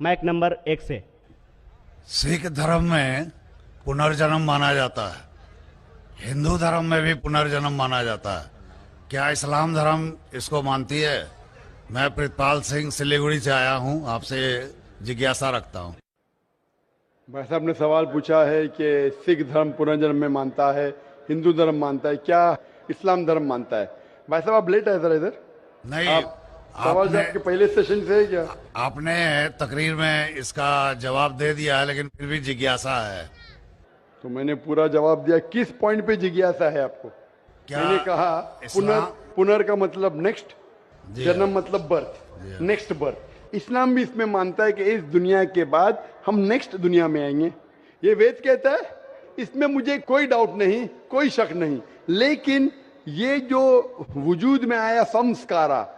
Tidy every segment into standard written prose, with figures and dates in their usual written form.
Mic number 1 से। सिख धर्म में पुनर्जन्म माना जाता है, हिंदू धर्म में भी पुनर्जन्म माना जाता है। क्या इस्लाम धर्म इसको मानती है? मैं प्रितपाल सिंह सिलीगुड़ी से आया हूं, आपसे जिज्ञासा रखता हूं। भाई साहब ने सवाल पूछा है कि सिख धर्म पुनर्जन्म में मानता है, हिंदू धर्म मानता है, क्या इस्लाम धर्म मानता है? भाई साहब आप लेट आए जरा इधर। नहीं, सवाल जो आपके पहले सेशन से है क्या? आपने तकरीर में इसका जवाब दे दिया है, लेकिन फिर भी जिज्ञासा है। तो मैंने पूरा जवाब दिया। किस पॉइंट पे जिज्ञासा है आपको? क्या मैंने कहा पुनर का मतलब नेक्स्ट, जन्म मतलब बर्थ, नेक्स्ट बर्थ। इस्लाम भी इसमें मानता है कि इस दुनिया के बाद हम नेक्स्ट दुनिया में आएंगे। ये वेद कहता है, इसमें मुझे कोई डाउट नहीं, कोई शक नहीं। लेकिन ये जो वजूद में आया संस्कारा,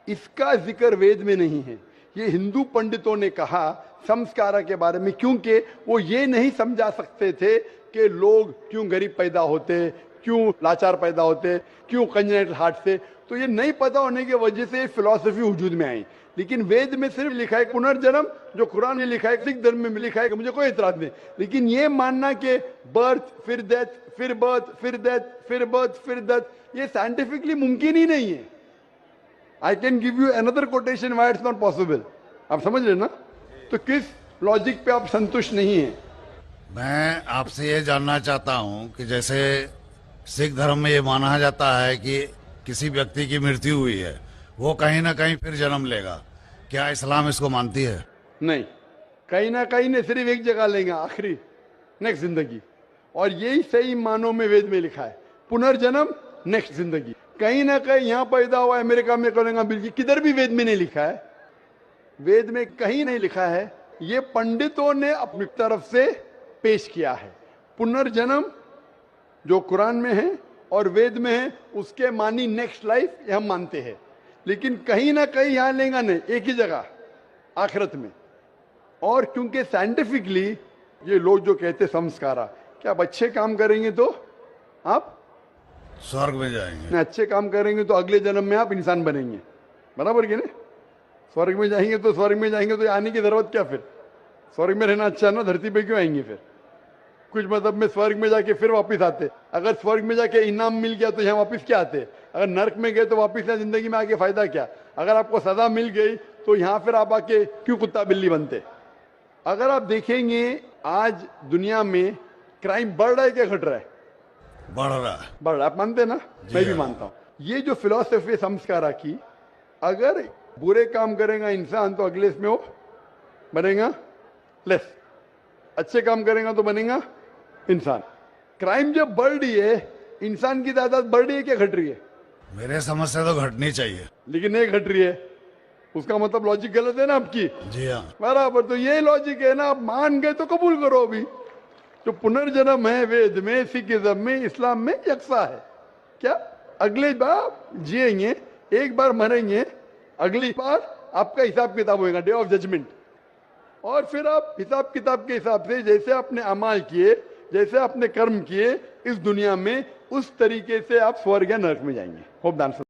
इसका जिक्र वेद में नहीं है। ये हिंदू पंडितों ने कहा संस्कारा के बारे में, क्योंकि वो ये नहीं समझा सकते थे कि लोग क्यों गरीब पैदा होते, क्यों लाचार पैदा होते, क्यों कंजेनिटल हार्ट से। तो ये नहीं पता होने की वजह से फिलॉसफी वजूद में आई। लेकिन वेद में सिर्फ लिखा है पुनर्जन्म, जो कुरान में लिखा है, सिख धर्म में लिखा है, कि मुझे कोई इतराज नहीं। लेकिन ये मानना कि बर्थ फिर डेथ फिर बर्थ फिर डेथ फिर बर्थ फिर डेथ, ये साइंटिफिकली मुमकिन ही नहीं है। I can give you another quotation why it's not possible. आप समझ रहे ना? तो किस लॉजिक पे आप संतुष्ट नहीं है? मैं आपसे ये जानना चाहता हूं कि जैसे सिख धर्म में ये माना जाता है कि किसी व्यक्ति की मृत्यु हुई है, वो कहीं ना कहीं फिर जन्म लेगा, क्या इस्लाम इसको मानती है? नहीं, कहीं ना कहीं ने सिर्फ एक जगह लेंगे, आखिरी नेक्स्ट जिंदगी। और यही सही मानों में वेद में लिखा है, पुनर्जन्म नेक्स्ट जिंदगी। कहीं ना कहीं यहाँ पैदा हुआ, अमेरिका में करेंगे, बिल्कुल किधर भी वेद में नहीं लिखा है। वेद में कहीं नहीं लिखा है। ये पंडितों ने अपनी तरफ से पेश किया है। पुनर्जन्म जो कुरान में है और वेद में है, उसके मानी नेक्स्ट लाइफ, ये हम मानते हैं। लेकिन कहीं ना कहीं यहाँ लेगा नहीं, एक ही जगह आखिरत में। और क्योंकि साइंटिफिकली ये लोग जो कहते संस्कारा, क्या आप अच्छे काम करेंगे तो आप स्वर्ग में जाएंगे, नहीं अच्छे काम करेंगे तो अगले जन्म में आप इंसान बनेंगे, बराबर कि नहीं? स्वर्ग में जाएंगे तो स्वर्ग में जाएंगे तो आने की जरूरत क्या? फिर स्वर्ग में रहना अच्छा ना, धरती पे क्यों आएंगे? फिर कुछ मतलब में स्वर्ग में जाके फिर वापस आते। अगर स्वर्ग में जाके इनाम मिल गया तो यहाँ वापस क्या आते? अगर नर्क में गए तो वापस यहाँ जिंदगी में आके फायदा क्या? अगर आपको सजा मिल गई तो यहाँ फिर आप आके क्यों कुत्ता बिल्ली बनते? अगर आप देखेंगे आज दुनिया में क्राइम बढ़ रहा है क्या घट रहा है? बढ़ रहा है। बढ़ रहा है, आप मानते ना? मैं भी मानता हूँ। ये जो फिलॉसफी संस्कारा की, अगर बुरे काम करेगा इंसान तो अगले इसमें वो बनेगा लेस, अच्छे काम करेगा तो बनेगा इंसान। क्राइम जब बढ़ रही है, इंसान की तादाद बढ़ रही है क्या घट रही है? मेरे समझ से तो घटनी चाहिए, लेकिन नहीं घट रही है। उसका मतलब लॉजिक गलत है ना आपकी? जी हाँ। बराबर, तो ये लॉजिक है ना। आप मान गए तो कबूल करो। अभी जो पुनर्जन्म है वेद में, सिखिज्म में, इस्लाम में यकसा है। क्या अगले बार जिएंगे, एक बार मरेंगे, अगली बार आपका हिसाब किताब होगा, डे ऑफ जजमेंट। और फिर आप हिसाब किताब के हिसाब से जैसे आपने अमाल किए, जैसे आपने कर्म किए इस दुनिया में, उस तरीके से आप स्वर्ग या नरक में जाएंगे। Hope the answer.